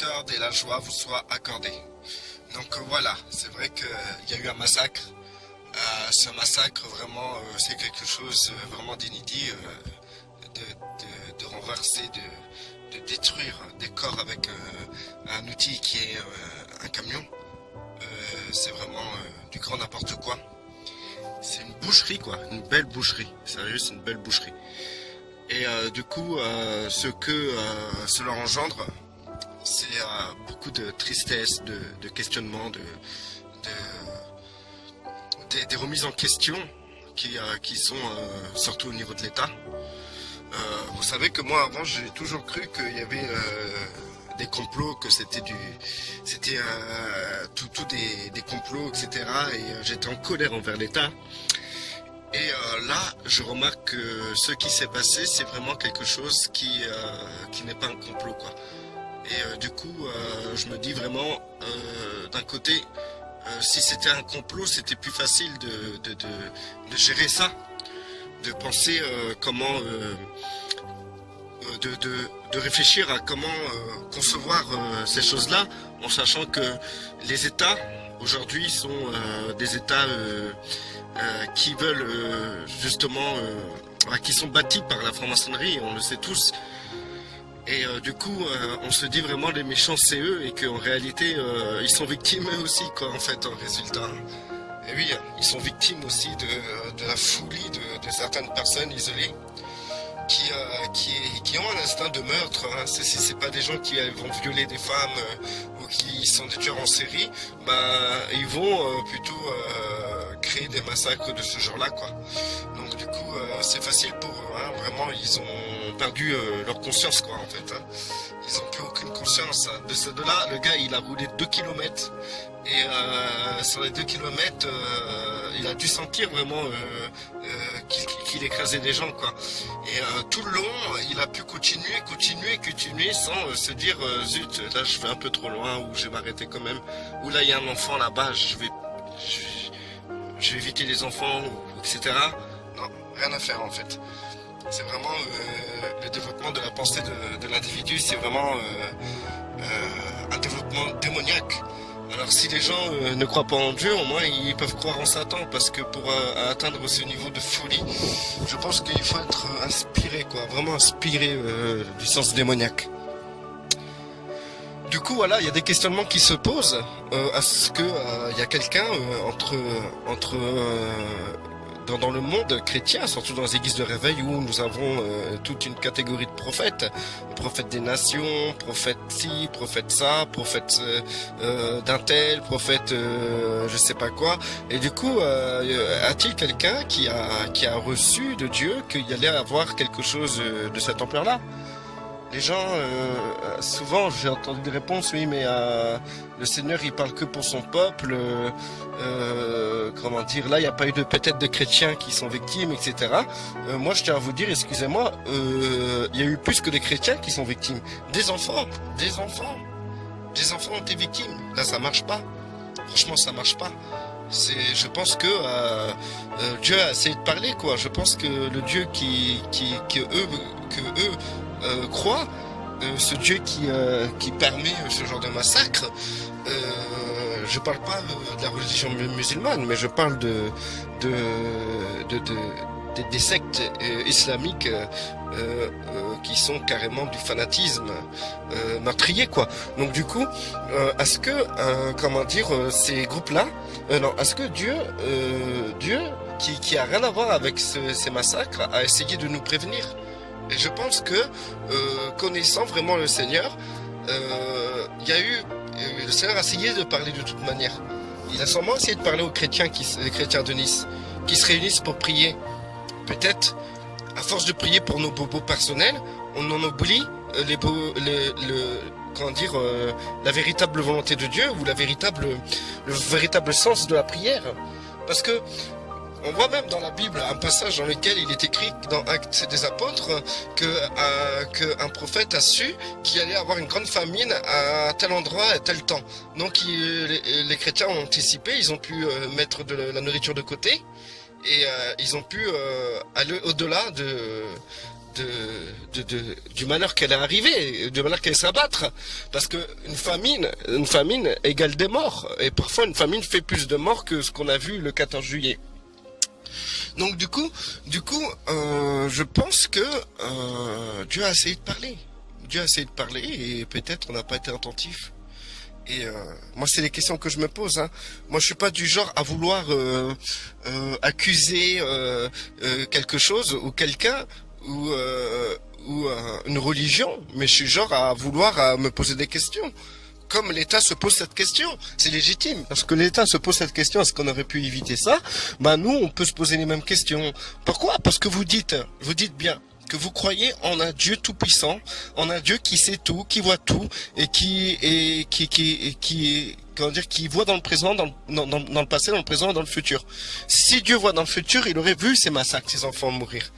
miséricorde et la joie vous soient accordées. Donc voilà, c'est vrai qu'il y a eu un massacre. Ce massacre, vraiment, c'est quelque chose vraiment d'inédit, de renverser, de détruire des corps avec un outil qui est un camion. C'est vraiment du grand n'importe quoi. C'est une boucherie, quoi, une belle boucherie. Sérieux, c'est une belle boucherie. Et du coup, ce que cela engendre, c'est beaucoup de tristesse, de questionnement, des remises en question qui sont surtout au niveau de l'État. Vous savez que moi, avant, j'ai toujours cru qu'il y avait des complots, que c'était tout des complots, etc. Et j'étais en colère envers l'État. Et là, je remarque que ce qui s'est passé, c'est vraiment quelque chose qui n'est pas un complot, quoi. Et du coup, je me dis vraiment, d'un côté, si c'était un complot, c'était plus facile de gérer ça, de penser comment, de réfléchir à comment concevoir ces choses-là, en sachant que les États, aujourd'hui, sont des États qui veulent justement, qui sont bâtis par la franc-maçonnerie, on le sait tous. Et du coup, on se dit vraiment les méchants c'est eux et qu'en réalité, ils sont victimes eux aussi, quoi, en fait, en résultat. Et oui, ils sont victimes aussi de la folie de certaines personnes isolées qui ont un instinct de meurtre. Hein. C'est pas des gens qui vont violer des femmes ou qui sont des tueurs en série. Ils vont plutôt créer des massacres de ce genre-là, quoi. Donc du coup, c'est facile pour eux. Hein. Vraiment, ils ont perdu leur conscience, quoi, en fait. Hein. Ils n'ont plus aucune conscience. Hein. De ce là, le gars, il a roulé 2 kilomètres. Et sur les 2 kilomètres, il a dû sentir vraiment qu'il écrasait des gens, quoi. Et tout le long, il a pu continuer sans se dire zut, là je vais un peu trop loin, ou je vais m'arrêter quand même, ou là il y a un enfant là-bas, je vais éviter les enfants, etc. Non, rien à faire en fait. C'est vraiment le développement de la pensée de l'individu, c'est vraiment un développement démoniaque. Alors si les gens ne croient pas en Dieu, au moins ils peuvent croire en Satan, parce que pour atteindre ce niveau de folie, je pense qu'il faut être inspiré, quoi, vraiment inspiré du sens démoniaque. Du coup, voilà, il y a des questionnements qui se posent à ce que il y a quelqu'un dans le monde chrétien, surtout dans les églises de réveil où nous avons toute une catégorie de prophètes, prophètes des nations, prophètes ci, prophètes ça, prophètes d'un tel, prophètes je sais pas quoi. Et du coup, a-t-il quelqu'un qui a reçu de Dieu qu'il y allait avoir quelque chose de cette ampleur-là? Les gens, souvent j'ai entendu des réponses, oui, mais le Seigneur il parle que pour son peuple, comment dire, là il n'y a pas eu peut-être de chrétiens qui sont victimes, etc. Moi je tiens à vous dire, excusez-moi, il y a eu plus que des chrétiens qui sont victimes, des enfants ont été victimes. Là ça marche pas, franchement ça marche pas. Je pense que Dieu a essayé de parler, quoi. Je pense que le Dieu que eux croient, ce Dieu qui permet ce genre de massacre, je parle pas de la religion musulmane, mais je parle des sectes islamiques qui sont carrément du fanatisme meurtrier, quoi. Donc du coup, est-ce que comment dire, ces groupes-là, non, est-ce que Dieu qui a rien à voir avec ces massacres a essayé de nous prévenir? Et je pense que connaissant vraiment le Seigneur, il y a eu le Seigneur a essayé de parler de toute manière. Il a sûrement essayé de parler aux chrétiens les chrétiens de Nice qui se réunissent pour prier. Peut-être, à force de prier pour nos bobos personnels, on en oublie comment dire, la véritable volonté de Dieu ou le véritable sens de la prière. Parce que on voit même dans la Bible un passage dans lequel il est écrit dans Actes des Apôtres qu'un prophète a su qu'il allait avoir une grande famine à tel endroit à tel temps. Donc les chrétiens ont anticipé, ils ont pu mettre de la nourriture de côté et ils ont pu aller au-delà du malheur qu'elle est arrivée, du malheur qu'elle s'abattre. Parce que une famine égale des morts. Et parfois, une famine fait plus de morts que ce qu'on a vu le 14 juillet. Donc je pense que Dieu a essayé de parler. Dieu a essayé de parler et peut-être on n'a pas été attentif. Et moi, c'est les questions que je me pose. Hein. Moi, je suis pas du genre à vouloir accuser quelque chose ou quelqu'un ou une religion, mais je suis genre à vouloir me poser des questions. Comme l'État se pose cette question, c'est légitime. Parce que l'État se pose cette question, est-ce qu'on aurait pu éviter ça? Ben nous, on peut se poser les mêmes questions. Pourquoi? Parce que vous dites bien que vous croyez en un Dieu tout puissant, en un Dieu qui sait tout, qui voit tout et qui voit dans le présent, dans le passé, dans le présent et dans le futur. Si Dieu voit dans le futur, il aurait vu ces massacres, ces enfants mourir.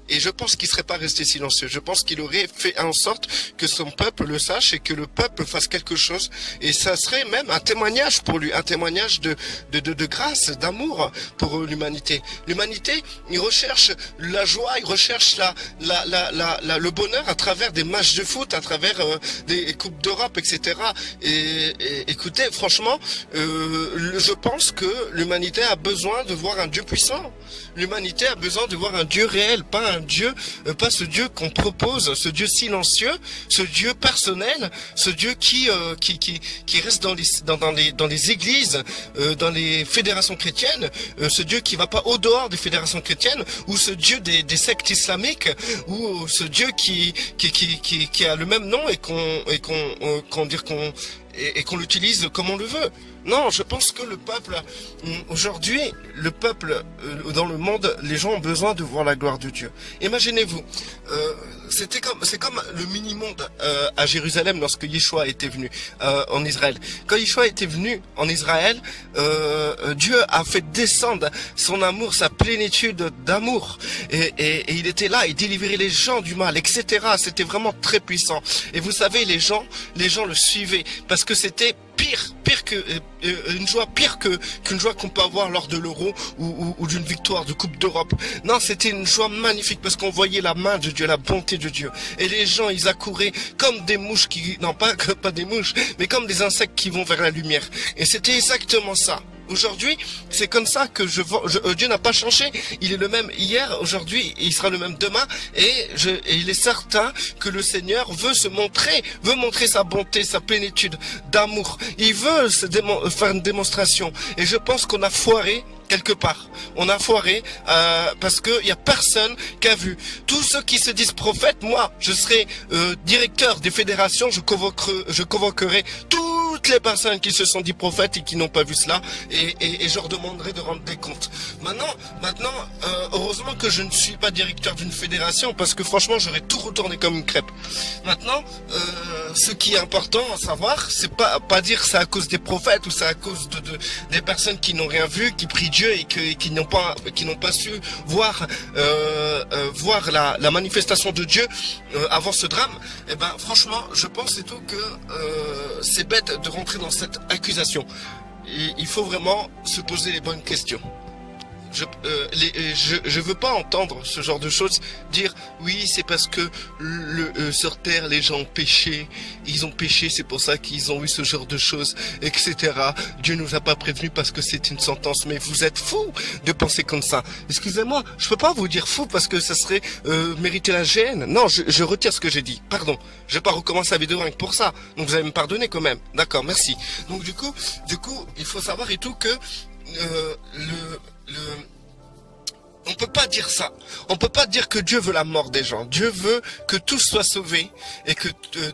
Et je pense qu'il serait pas resté silencieux. Je pense qu'il aurait fait en sorte que son peuple le sache et que le peuple fasse quelque chose. Et ça serait même un témoignage pour lui, un témoignage de grâce, d'amour pour l'humanité. L'humanité, il recherche la joie, il recherche le bonheur à travers des matchs de foot, à travers des coupes d'Europe, etc. Et écoutez, franchement, je pense que l'humanité a besoin de voir un Dieu puissant. L'humanité a besoin de voir un Dieu réel, pas un Dieu, pas ce Dieu qu'on propose, ce Dieu silencieux, ce Dieu personnel, ce Dieu qui reste dans les églises, dans les fédérations chrétiennes, ce Dieu qui va pas au dehors des fédérations chrétiennes, ou ce Dieu des sectes islamiques, ou ce Dieu qui a le même nom et qu'on l'utilise comme on le veut. Non, je pense que le peuple, aujourd'hui, dans le monde, les gens ont besoin de voir la gloire de Dieu. Imaginez-vous, c'est comme le mini-monde à Jérusalem lorsque Yeshua était venu en Israël. Quand Yeshua était venu en Israël, Dieu a fait descendre son amour, sa plénitude d'amour. Et il était là, il délivrait les gens du mal, etc. C'était vraiment très puissant. Et vous savez, les gens le suivaient parce que c'était pire que une joie pire qu'une joie qu'on peut avoir lors de l'Euro ou d'une victoire de Coupe d'Europe. Non, c'était une joie magnifique parce qu'on voyait la main de Dieu, la bonté de Dieu. Et les gens, ils accouraient comme des mouches pas des mouches, mais comme des insectes qui vont vers la lumière. Et c'était exactement ça. Aujourd'hui, c'est comme ça que Dieu n'a pas changé. Il est le même hier, aujourd'hui, et il sera le même demain. Et il est certain que le Seigneur veut montrer sa bonté, sa plénitude d'amour. Il veut faire une démonstration. Et je pense qu'on a foiré quelque part. On a foiré parce que il y a personne qui a vu. Tous ceux qui se disent prophètes, moi, je serai directeur des fédérations, je convoquerai toutes les personnes qui se sont dit prophètes et qui n'ont pas vu cela et je leur demanderai de rendre des comptes. Maintenant, heureusement que je ne suis pas directeur d'une fédération parce que franchement, j'aurais tout retourné comme une crêpe. Maintenant, ce qui est important à savoir, c'est pas dire c'est à cause des prophètes ou c'est à cause des personnes qui n'ont rien vu, qui prient Dieu et qui n'ont pas su voir la manifestation de Dieu avant ce drame. Eh ben franchement, je pense et tout que c'est bête de rentrer dans cette accusation. Et il faut vraiment se poser les bonnes questions. Je veux pas entendre ce genre de choses dire oui c'est parce que sur terre les gens ont péché, ils ont péché, c'est pour ça qu'ils ont eu ce genre de choses, etc. Dieu nous a pas prévenu parce que c'est une sentence. Mais vous êtes fous de penser comme ça. Excusez-moi, je peux pas vous dire fou parce que ça serait mériter la gêne. Non, je retire ce que j'ai dit. Pardon, je vais pas recommencer la vidéo rien que pour ça. Donc vous allez me pardonner quand même. D'accord, merci. Donc du coup, il faut savoir et tout que on peut pas dire ça. On peut pas dire que Dieu veut la mort des gens. Dieu veut que tous soient sauvés et que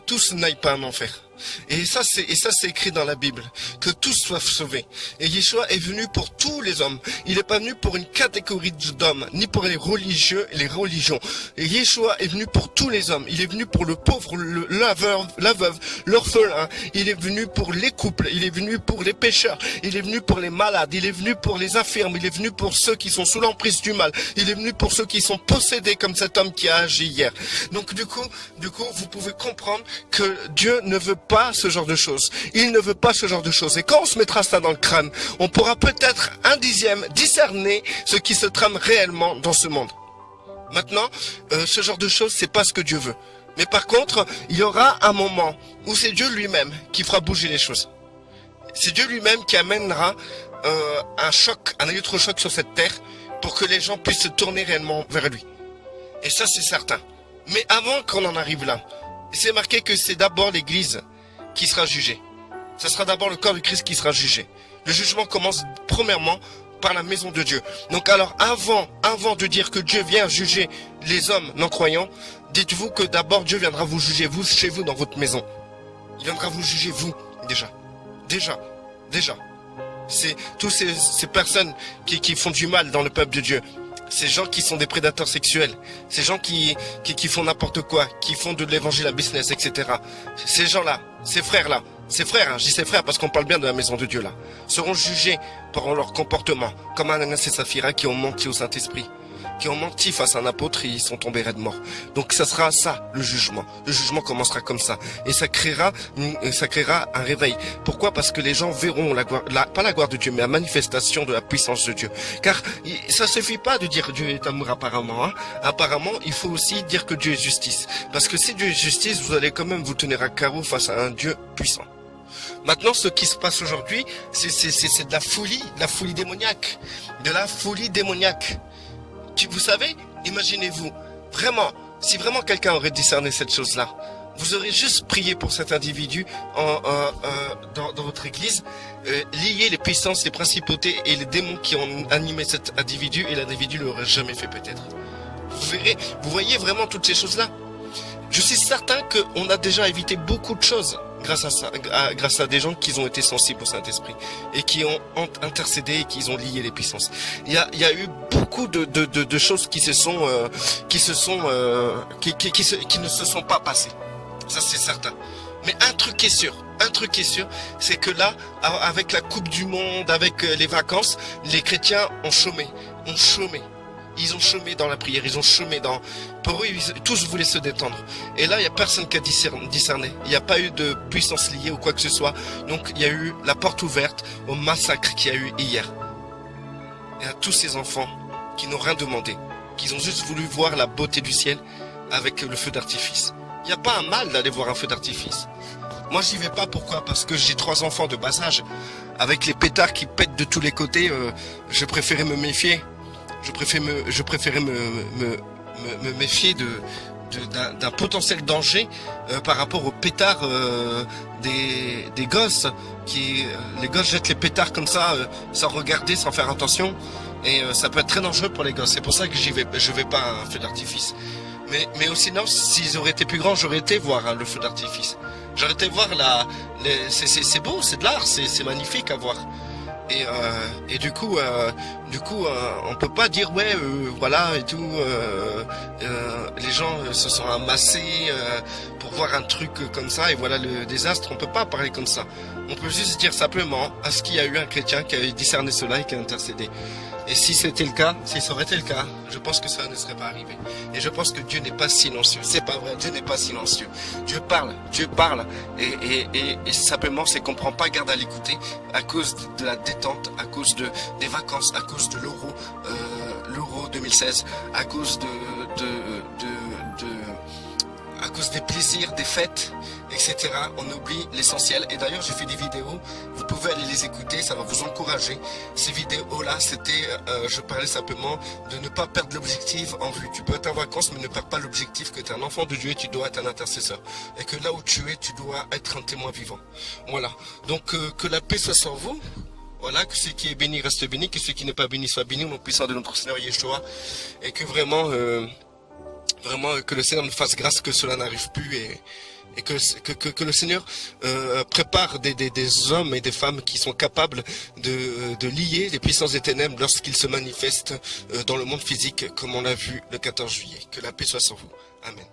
tous n'aillent pas en enfer. Et ça c'est écrit dans la Bible, que tous soient sauvés. Et Yeshua est venu pour tous les hommes. Il n'est pas venu pour une catégorie d'hommes, ni pour les religieux et les religions. Et Yeshua est venu pour tous les hommes. Il est venu pour le pauvre, la veuve, l'orphelin. Il est venu pour les couples. Il est venu pour les pécheurs. Il est venu pour les malades. Il est venu pour les infirmes. Il est venu pour ceux qui sont sous l'emprise du mal. Il est venu pour ceux qui sont possédés comme cet homme qui a agi hier. Donc du coup, vous pouvez comprendre que Dieu ne veut pas ce genre de choses. Il ne veut pas ce genre de choses. Et quand on se mettra ça dans le crâne, on pourra peut-être un dixième discerner ce qui se trame réellement dans ce monde. Maintenant, ce genre de choses, c'est pas ce que Dieu veut. Mais par contre, il y aura un moment où c'est Dieu lui-même qui fera bouger les choses. C'est Dieu lui-même qui amènera un choc, un électrochoc sur cette terre pour que les gens puissent se tourner réellement vers lui. Et ça, c'est certain. Mais avant qu'on en arrive là, c'est marqué que c'est d'abord l'Église qui sera jugée. Ça sera d'abord le corps de Christ qui sera jugé. Le jugement commence premièrement par la maison de Dieu. Donc alors avant de dire que Dieu vient juger les hommes non croyants, dites-vous que d'abord Dieu viendra vous juger, vous, chez vous, dans votre maison. Il viendra vous juger, vous, déjà. C'est tous ces personnes qui font du mal dans le peuple de Dieu. Ces gens qui sont des prédateurs sexuels. Ces gens qui font n'importe quoi, qui font de l'évangile à business, etc. Ces gens-là, ces frères-là, ces frères, hein, je dis ces frères parce qu'on parle bien de la maison de Dieu là, seront jugés par leur comportement, comme Ananias et Saphira qui ont menti au Saint-Esprit, qui ont menti face à un apôtre et ils sont tombés raides morts. Donc ça sera ça, le jugement. Le jugement commencera comme ça. Et ça créera un réveil. Pourquoi? Parce que les gens verront pas la gloire de Dieu, mais la manifestation de la puissance de Dieu. Car ça suffit pas de dire Dieu est amour apparemment. Hein. Apparemment, il faut aussi dire que Dieu est justice. Parce que si Dieu est justice, vous allez quand même vous tenir à carreau face à un Dieu puissant. Maintenant, ce qui se passe aujourd'hui, c'est de la folie démoniaque. De la folie démoniaque. Vous savez, imaginez-vous, vraiment, si vraiment quelqu'un aurait discerné cette chose-là, vous aurez juste prié pour cet individu dans votre église, lier les puissances, les principautés et les démons qui ont animé cet individu, et l'individu ne l'aurait jamais fait peut-être. Vous verrez, vous voyez vraiment toutes ces choses-là. Je suis certain qu'on a déjà évité beaucoup de choses grâce à ça, grâce à des gens qui ont été sensibles au Saint-Esprit et qui ont intercédé et qui ont lié les puissances. Il y a eu beaucoup de choses qui ne se sont pas passées. Ça c'est certain. Mais un truc est sûr, c'est que là, avec la Coupe du Monde, avec les vacances, les chrétiens ont chômé. Ils ont chômé dans la prière, ils ont chômé dans... Pour eux, tous voulaient se détendre. Et là, il n'y a personne qui a discerné. Il n'y a pas eu de puissance liée ou quoi que ce soit. Donc, il y a eu la porte ouverte au massacre qu'il y a eu hier. Et à tous ces enfants qui n'ont rien demandé, qui ont juste voulu voir la beauté du ciel avec le feu d'artifice. Il n'y a pas un mal d'aller voir un feu d'artifice. Moi, j'y vais pas. Pourquoi? Parce que j'ai 3 enfants de bas âge. Avec les pétards qui pètent de tous les côtés, je préférais me méfier. Je préférais me méfier d'un potentiel danger par rapport aux pétards des gosses. Les gosses jettent les pétards comme ça, sans regarder, sans faire attention. Et ça peut être très dangereux pour les gosses. C'est pour ça que je vais pas à un feu d'artifice. Mais aussi, non, s'ils auraient été plus grands, j'aurais été voir le feu d'artifice. J'aurais été voir c'est beau, c'est de l'art, c'est magnifique à voir. Et du coup, on peut pas dire ouais, voilà et tout. Les gens se sont amassés pour voir un truc comme ça et voilà le désastre. On peut pas parler comme ça. On peut juste dire simplement à ce qu'il y a eu un chrétien qui avait discerné cela et qui a intercédé. Et si c'était le cas, si ça aurait été le cas, je pense que ça ne serait pas arrivé. Et je pense que Dieu n'est pas silencieux. C'est pas vrai, Dieu n'est pas silencieux. Dieu parle, et simplement c'est qu'on prend pas garde à l'écouter à cause de la détente, à cause des vacances, à cause de l'Euro 2016, à cause à cause des plaisirs, des fêtes, etc. On oublie l'essentiel. Et d'ailleurs, j'ai fait des vidéos. Vous pouvez aller les écouter. Ça va vous encourager. Ces vidéos-là, je parlais simplement de ne pas perdre l'objectif en vue. Tu peux être en vacances, mais ne perds pas l'objectif que tu es un enfant de Dieu et tu dois être un intercesseur. Et que là où tu es, tu dois être un témoin vivant. Voilà. Donc, que la paix soit sur vous. Voilà, que ce qui est béni reste béni, que ce qui n'est pas béni soit béni, au nom puissant de notre Seigneur Yeshua. Et que vraiment que le Seigneur nous fasse grâce que cela n'arrive plus et que le Seigneur prépare des hommes et des femmes qui sont capables de lier les puissances des ténèbres lorsqu'ils se manifestent dans le monde physique comme on l'a vu le 14 juillet. Que la paix soit sur vous. Amen.